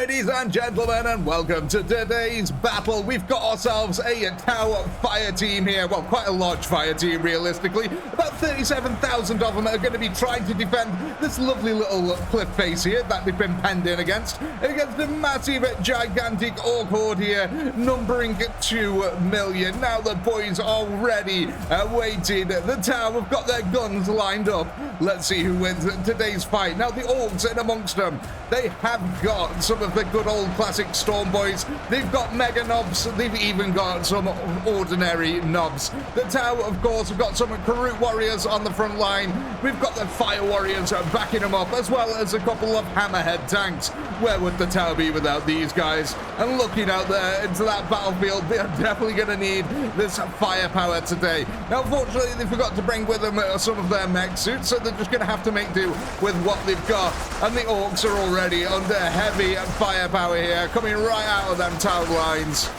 Ladies and gentlemen, and welcome to today's battle. We've got ourselves a Tau fire team here. Well, quite a large fire team, realistically. About 37,000 of them are going to be trying to defend this lovely little cliff face here that they've been penned in against a massive, gigantic orc horde here, numbering 2 million. Now the boys are ready, awaited. The Tau have got their guns lined up. Let's see who wins today's fight. Now the orcs in amongst them, they have got some of the good old classic Stormboyz. They've got mega knobs. They've even got some ordinary knobs. The Tau, of course, have got some Karut warriors on the front line. We've got the fire warriors backing them up, as well as a couple of hammerhead tanks. Where would the Tau be without these guys? And looking out there into that battlefield, they are definitely going to need this firepower today. Now, unfortunately, they forgot to bring with them some of their mech suits, so they're just going to have to make do with what they've got. And the orcs are already under heavy firepower here, coming right out of them town lines.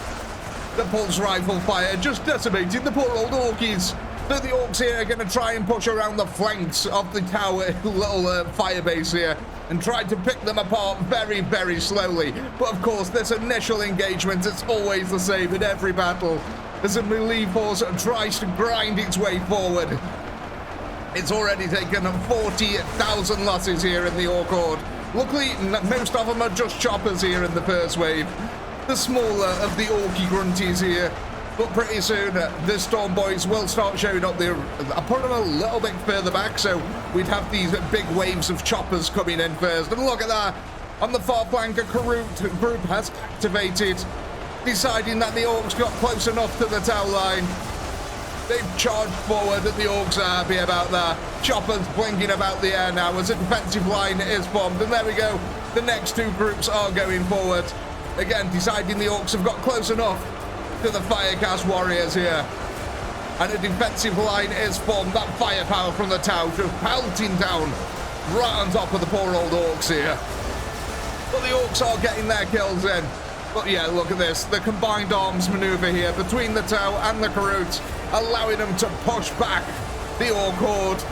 The pulse rifle fire just decimating the poor old orkies. So the orcs here are going to try and push around the flanks of the tower little fire base here and try to pick them apart very, very slowly. But of course, this initial engagement is always the same in every battle as a melee force tries to grind its way forward. It's already taken 40,000 losses here in the orc horde. Luckily, most of them are just choppers here in the first wave. The smaller of the orky grunties here. But pretty soon, the Stormboyz will start showing up there. I put them a little bit further back, so we'd have these big waves of choppers coming in first. And look at that. On the far flank, a Karut group has activated, deciding that the orcs got close enough to the Tau line. They've charged forward, and the orcs are happy about that. Choppers blinking about the air now as a defensive line is formed. And there we go. The next two groups are going forward. Again, deciding the orcs have got close enough to the Firecast warriors here. And a defensive line is formed. That firepower from the Tau just pelting down right on top of the poor old orcs here. But the orcs are getting their kills in. But yeah, look at this. The combined arms maneuver here between the Tau and the Karut, allowing them to push back the orc horde,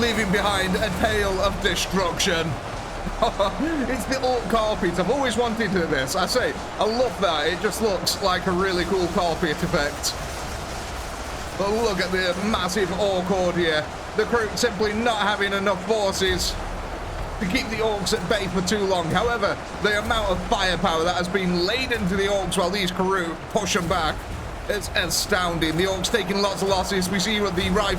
leaving behind a tail of destruction. It's the orc carpet. I've always wanted this. I say, I love that. It just looks like a really cool carpet effect. But look at the massive orc horde here. The Karut simply not having enough forces to keep the orcs at bay for too long. However, the amount of firepower that has been laid into the orcs while these Karut push them back, it's astounding. The orcs taking lots of losses. We see with the rail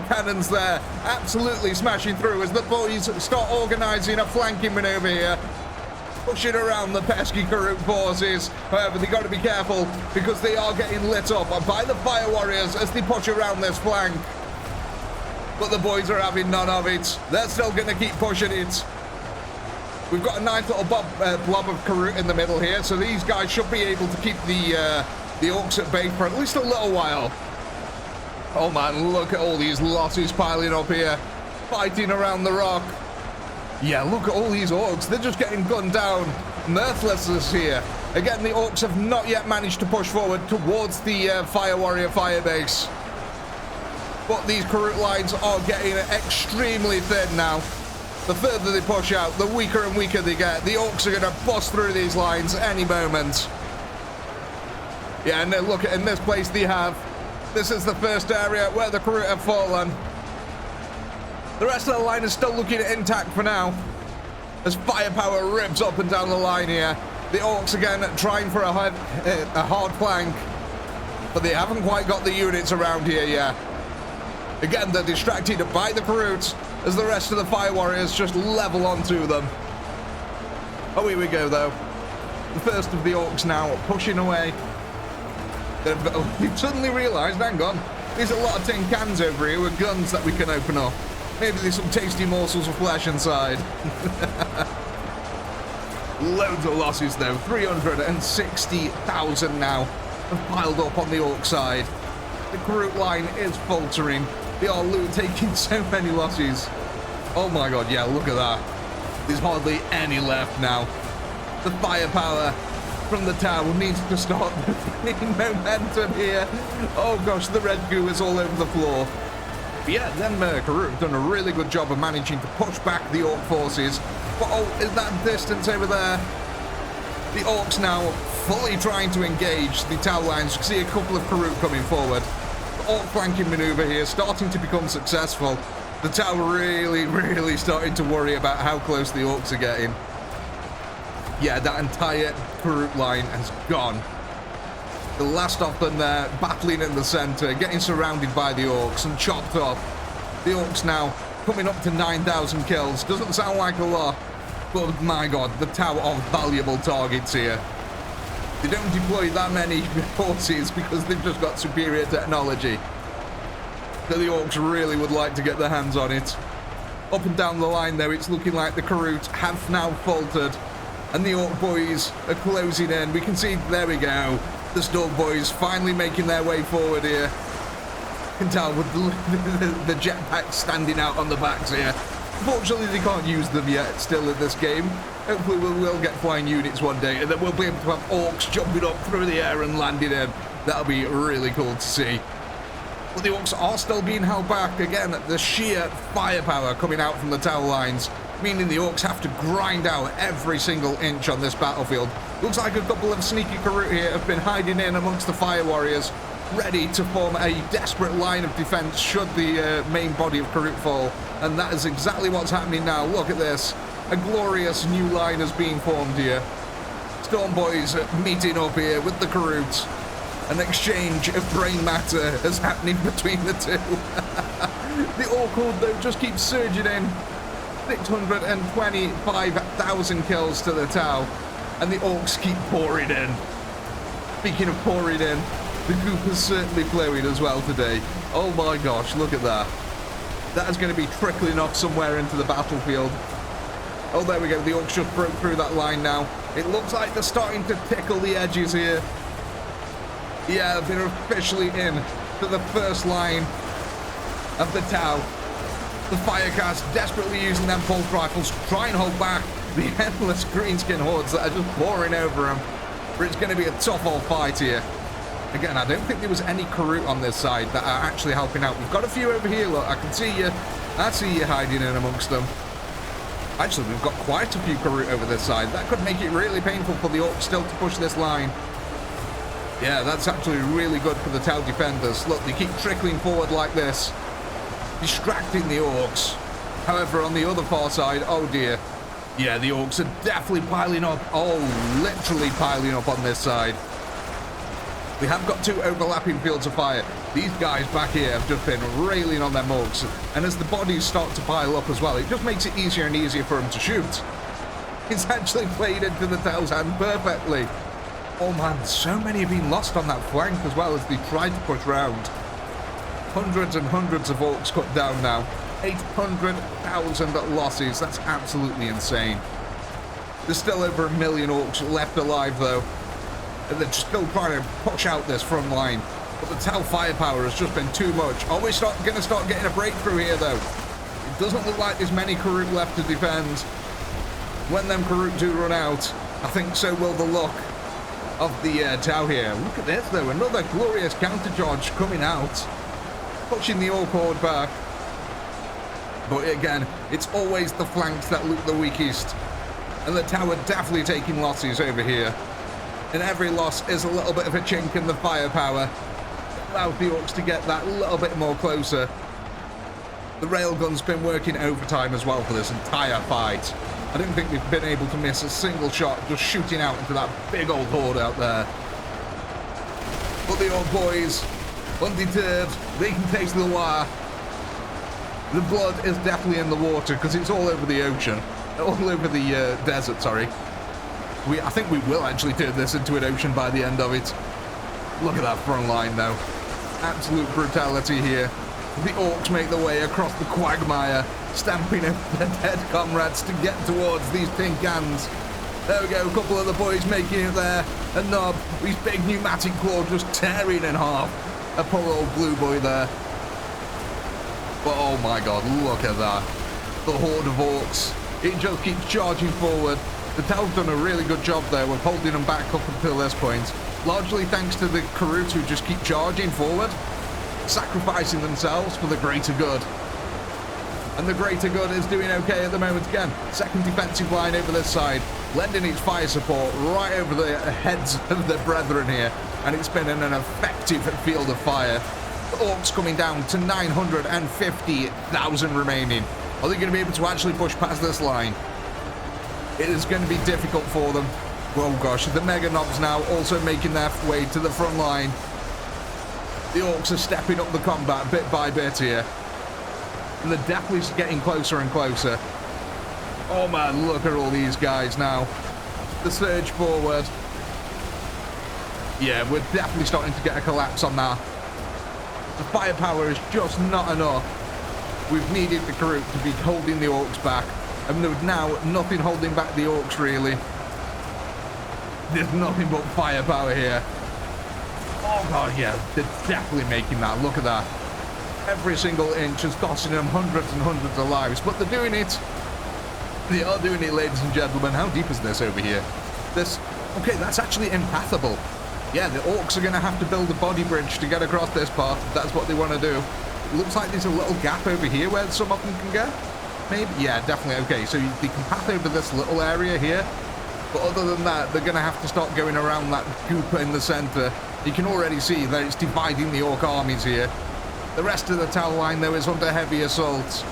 cannons there absolutely smashing through as the boys start organising a flanking maneuver here, pushing around the pesky Karut forces. However, they've got to be careful because they are getting lit up by the fire warriors as they push around this flank. But the boys are having none of it. They're still going to keep pushing it. We've got a nice little blob of Karut in the middle here, so these guys should be able to keep the orcs at bay for at least a little while. Oh man, look at all these losses piling up here, fighting around the rock. Yeah, look at all these orcs. They're just getting gunned down. Mirthlessness here. Again, the orcs have not yet managed to push forward towards the fire warrior firebase. But these Karut lines are getting extremely thin now. The further they push out, the weaker and weaker they get. The orcs are going to bust through these lines any moment. Yeah, and look, in this place they have. This is the first area where the Karut have fallen. The rest of the line is still looking intact for now, as firepower rips up and down the line here. The orcs again trying for a hard flank, but they haven't quite got the units around here yet. Again, they're distracted by the Karut as the rest of the fire warriors just level onto them. Oh, here we go, though. The first of the orcs now pushing away. We've suddenly realised, hang on, there's a lot of tin cans over here with guns that we can open up. Maybe there's some tasty morsels of flesh inside. Loads of losses, though. 360,000 now have piled up on the orc side. The Karut line is faltering. They are taking so many losses. Oh my god, yeah, look at that. There's hardly any left now. The firepower from the Tau needs to start gaining momentum here. Oh gosh, the red goo is all over the floor. But yeah, them Karut have done a really good job of managing to push back the orc forces But oh, is that distance over there? The orks now fully trying to engage the tower lines. You can see a couple of Karut coming forward. The ork flanking maneuver here starting to become successful. The tower really starting to worry about how close the orks are getting. Yeah, that entire Karut line has gone. The last of them there, battling in the center, getting surrounded by the orks and chopped up. The orks now coming up to 9,000 kills. Doesn't sound like a lot, but my god, the tower are valuable targets here. They don't deploy that many forces because they've just got superior technology. So the orks really would like to get their hands on it. Up and down the line though, it's looking like the Karut have now faltered. And the ork boys are closing in. We can see, there we go, the Stormboyz finally making their way forward here. You can tell with the jetpacks standing out on the backs here. Unfortunately, they can't use them yet still in this game. Hopefully we will get flying units one day, and then we'll be able to have orks jumping up through the air and landing in. That'll be really cool to see. But the orks are still being held back. Again, the sheer firepower coming out from the tower lines, meaning the orks have to grind out every single inch on this battlefield. Looks like a couple of sneaky Karut here have been hiding in amongst the fire warriors, ready to form a desperate line of defense should the main body of Karut fall. And that is exactly what's happening now. Look at this. A glorious new line is being formed here. Stormboyz meeting up here with the Karut. An exchange of brain matter is happening between the two. The ork horde though just keeps surging in. 625,000 kills to the Tau, and the orks keep pouring in. Speaking of pouring in, the goop is certainly flowing as well today. Oh my gosh, look at that. That is going to be trickling off somewhere into the battlefield. Oh, there we go. The orks just broke through that line now. It looks like they're starting to tickle the edges here. Yeah, they're officially in to the first line of the Tau. The Firecast desperately using them pulse rifles to try and hold back the endless greenskin hordes that are just pouring over them. But it's going to be a tough old fight here. Again, I don't think there was any Karut on this side that are actually helping out. We've got a few over here, look. I can see you. I see you hiding in amongst them. Actually, we've got quite a few Karut over this side. That could make it really painful for the orcs still to push this line. Yeah, that's actually really good for the Tau defenders. Look, they keep trickling forward like this, distracting the orcs. However, on the other far side, oh dear. Yeah, the orcs are definitely piling up. Oh, literally piling up on this side. We have got two overlapping fields of fire. These guys back here have just been railing on their orks. And as the bodies start to pile up as well, it just makes it easier and easier for them to shoot. It's actually played into the Tau's hand perfectly. Oh man, so many have been lost on that flank as well as they tried to push round. Hundreds and hundreds of orks cut down now. 800,000 losses. That's absolutely insane. There's still over 1 million orks left alive though. And they're still trying to push out this front line. But the Tau firepower has just been too much. Oh, we're going to start getting a breakthrough here though. It doesn't look like there's many Karut left to defend. When them Karut do run out, I think so will the luck of the Tau here. Look at this though, another glorious countercharge coming out, pushing the ork horde back. But again, it's always the flanks that look the weakest, and the Tau are definitely taking losses over here. And every loss is a little bit of a chink in the firepower. It allows the orks to get that little bit more closer. The railgun's been working overtime as well for this entire fight. I don't think we've been able to miss a single shot just shooting out into that big old horde out there. But the ork boys, undeterred, they can taste the wire. The blood is definitely in the water because it's all over the ocean. All over the desert, sorry. I think we will actually turn this into an ocean by the end of it. Look at that front line though. Absolute brutality here. The orks make their way across the quagmire, stamping up their dead comrades to get towards these tin cans. There we go, a couple of the boys making it there. And Knob, his big pneumatic claw just tearing in half a poor old blue boy there. But oh my god, look at that. The horde of orks. It just keeps charging forward. The Tau's done a really good job there with holding them back up until this point. Largely thanks to the Karut who just keep charging forward, sacrificing themselves for the greater good. And the greater good is doing okay at the moment again. Second defensive line over this side, lending its fire support right over the heads of the brethren here. And it's been an effective field of fire. The orks coming down to 950,000 remaining. Are they going to be able to actually push past this line? It is going to be difficult for them. Oh gosh, the mega knobs now also making their way to the front line. The orks are stepping up the combat bit by bit here. And they're definitely getting closer and closer. Oh man, look at all these guys now. The surge forward. Yeah, we're definitely starting to get a collapse on that. The firepower is just not enough. We've needed the crew to be holding the orks back. And there's now nothing holding back the orks, really. There's nothing but firepower here. Oh god, yeah, they're definitely making that. Look at that. Every single inch is costing them hundreds and hundreds of lives, but they're doing it. They are doing it, ladies and gentlemen. How deep is this over here? This, okay, that's actually impassable. Yeah, the orks are going to have to build a body bridge to get across this part, if that's what they want to do. Looks like there's a little gap over here where some of them can get. Maybe, yeah, definitely. Okay, so they can pass over this little area here. But other than that, they're going to have to start going around that goop in the center. You can already see that it's dividing the ork armies here. The rest of the tower line, though, is under heavy assault.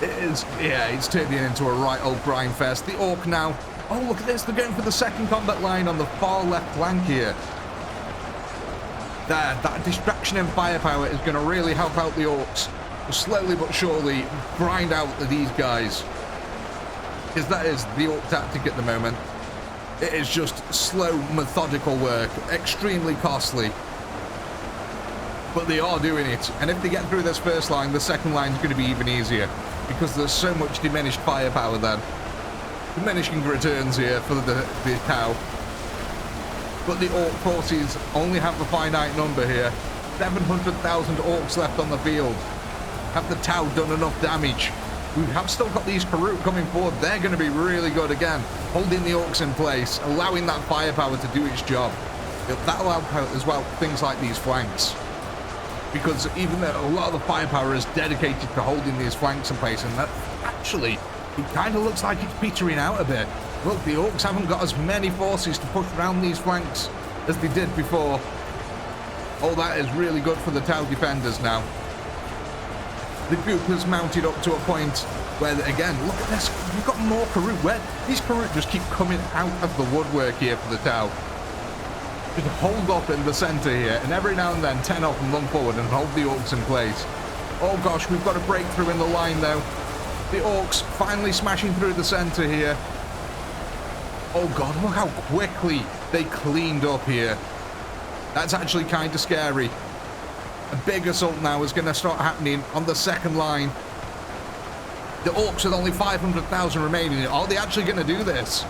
It is, yeah, it's turning into a right old grind fest. The ork now, oh, look at this. They're going for the second combat line on the far left flank here. There, that distraction and firepower is going to really help out the orks. Slowly but surely grind out these guys. Because that is the ork tactic at the moment. It is just slow, methodical work. Extremely costly. But they are doing it. And if they get through this first line, the second line is going to be even easier. Because there's so much diminished firepower then. Diminishing returns here for the cow. But the ork forces only have a finite number here. 700,000 orks left on the field. Have the Tau done enough damage? We have still got these Karuk coming forward. They're going to be really good again. Holding the orks in place, allowing that firepower to do its job. That'll help out as well things like these flanks. Because even though a lot of the firepower is dedicated to holding these flanks in place, and that actually, it kind of looks like it's petering out a bit. Look, the orks haven't got as many forces to push around these flanks as they did before. Oh, that is really good for the Tau defenders now. The group has mounted up to a point where, again, look at this. We've got more Karuk. Where these Karuk just keep coming out of the woodwork here for the Tau. Just hold up in the center here, and every now and then 10 off and run forward and hold the orks in place. Oh gosh, we've got a breakthrough in the line though. The orks finally smashing through the center here. Oh god, look how quickly they cleaned up here. That's actually kind of scary. A big assault now is going to start happening on the second line. The orks with only 500,000 remaining. Are they actually going to do this?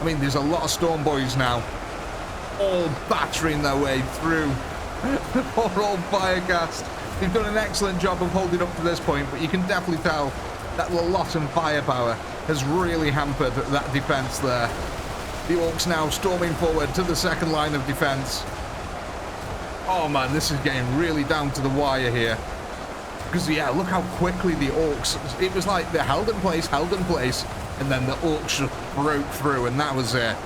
I mean, there's a lot of Stormboyz now. All battering their way through. Poor old Firecast. They've done an excellent job of holding up to this point, but you can definitely tell that the loss in firepower has really hampered that defense there. The orks now storming forward to the second line of defense. Oh man, this is getting really down to the wire here. Because yeah, look how quickly the orks, it was like they're held in place, and then the orks just broke through, and that was it.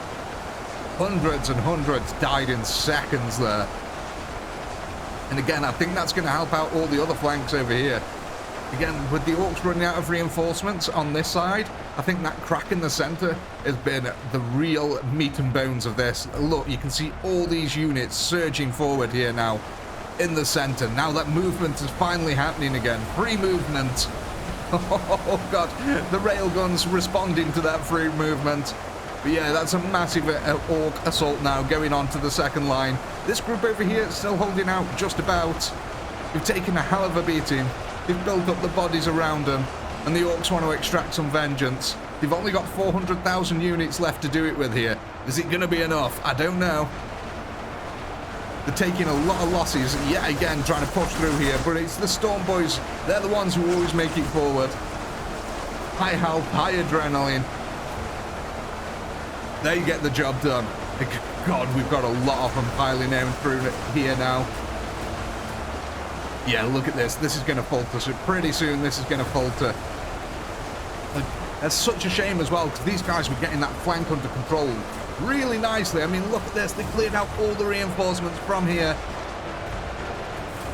Hundreds and hundreds died in seconds there. And again, I think that's going to help out all the other flanks over here. Again, with the orks running out of reinforcements on this side, I think that crack in the center has been the real meat and bones of this. Look, you can see all these units surging forward here now in the center. Now that movement is finally happening again. Free movement. Oh god, the railguns responding to that free movement. But yeah, that's a massive ork assault now going on to the second line. This group over here is still holding out just about. We've taken a hell of a beating. They've built up the bodies around them, and the orks want to extract some vengeance. They've only got 400,000 units left to do it with here. Is it going to be enough? I don't know. They're taking a lot of losses, yet again, trying to push through here, but it's the Stormboyz. They're the ones who always make it forward. High health, high adrenaline. They get the job done. God, we've got a lot of them piling in through here now. Yeah, look at this. This is going to falter. So pretty soon, this is going to falter. That's such a shame as well, because these guys were getting that flank under control really nicely. I mean, look at this. They cleared out all the reinforcements from here.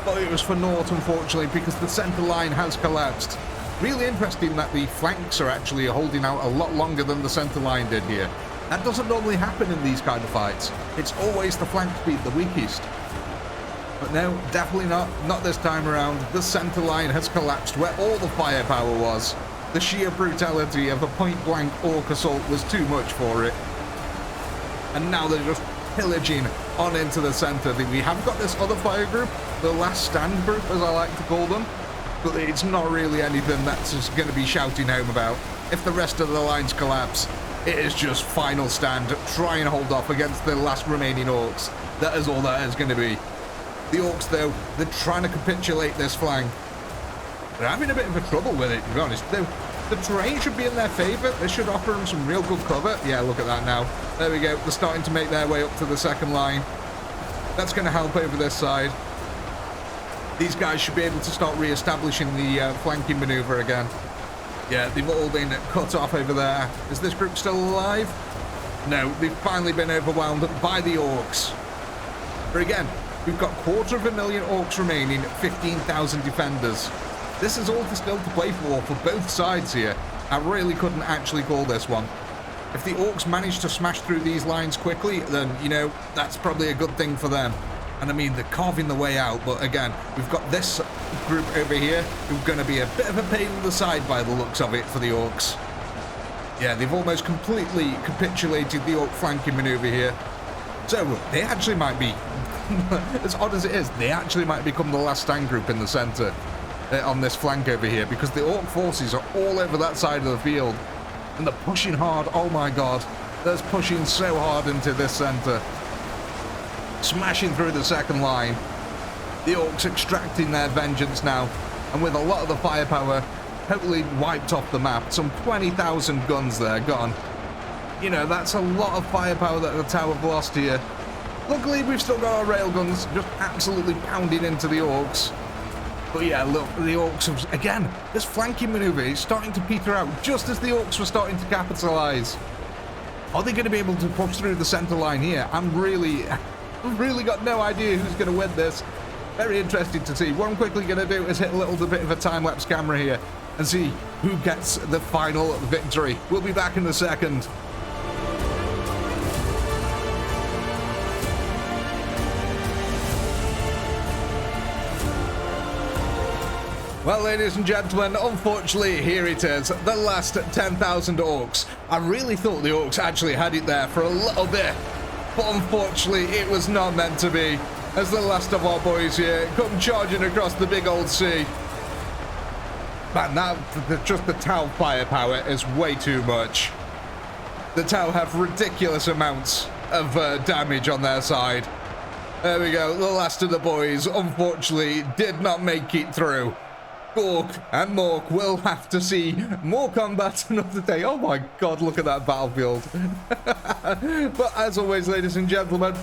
But it was for naught, unfortunately, because the center line has collapsed. Really interesting that the flanks are actually holding out a lot longer than the center line did here. That doesn't normally happen in these kind of fights. It's always the flanks beat the weakest. But no, definitely not. Not this time around. The center line has collapsed where all the firepower was. The sheer brutality of a point-blank orc assault was too much for it. And now they're just pillaging on into the center. We have got this other fire group, the last stand group, as I like to call them. But it's not really anything that's just going to be shouting home about. If the rest of the lines collapse, it is just final stand. Try and hold off against the last remaining orcs. That is all that is going to be. The orcs, though, they're trying to capitulate this flank. They're having a bit of a trouble with it, to be honest. The terrain should be in their favor. This should offer them some real good cover. Yeah, look at that now. There we go. They're starting to make their way up to the second line. That's going to help over this side. These guys should be able to start re-establishing the flanking maneuver again. Yeah, they've all been cut off over there. Is this group still alive? No, they've finally been overwhelmed by the orcs. But again, we've got 250,000 orcs remaining, 15,000 defenders. This is all still to play for both sides here. I really couldn't actually call this one. If the orcs manage to smash through these lines quickly, then, you know, that's probably a good thing for them. And I mean, they're carving the way out, but again, we've got this group over here who are going to be a bit of a pain in the side by the looks of it for the orcs. Yeah, they've almost completely capitulated the orc flanking maneuver here. So, they actually might be, as odd as it is, they actually might become the last stand group in the centre on this flank over here, because the orc forces are all over that side of the field. And they're pushing hard, oh my god. They're pushing so hard into this centre. Smashing through the second line. The orcs extracting their vengeance now, and with a lot of the firepower totally wiped off the map. Some 20,000 guns there gone. You know, that's a lot of firepower that the tower have lost here. Luckily, we've still got our railguns just absolutely pounding into the orcs. But yeah, look, the orcs have, again, this flanking maneuver is starting to peter out just as the orcs were starting to capitalize. Are they going to be able to push through the center line here? I've really got no idea who's going to win this. Very interesting to see. What I'm quickly going to do is hit a little bit of a time-lapse camera here and see who gets the final victory. We'll be back in a second. Well, ladies and gentlemen, unfortunately, here it is, the last 10,000 orcs. I really thought the orcs actually had it there for a little bit, but unfortunately, it was not meant to be, as the last of our boys here come charging across the big old sea. Man, just the Tau firepower is way too much. The Tau have ridiculous amounts of damage on their side. There we go, the last of the boys, unfortunately, did not make it through. Ork and Mork will have to see more combat another day. Oh my god, look at that battlefield. But as always, ladies and gentlemen,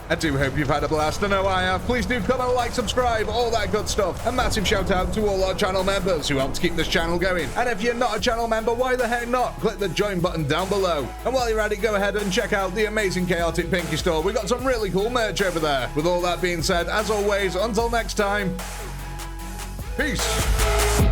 I do hope you've had a blast. I know I have. Please do comment, like, subscribe, all that good stuff. A massive shout out to all our channel members who help to keep this channel going. And if you're not a channel member, why the heck not? Click the join button down below. And while you're at it, go ahead and check out the amazing ChaoticPinky store. We've got some really cool merch over there. With all that being said, as always, until next time, peace.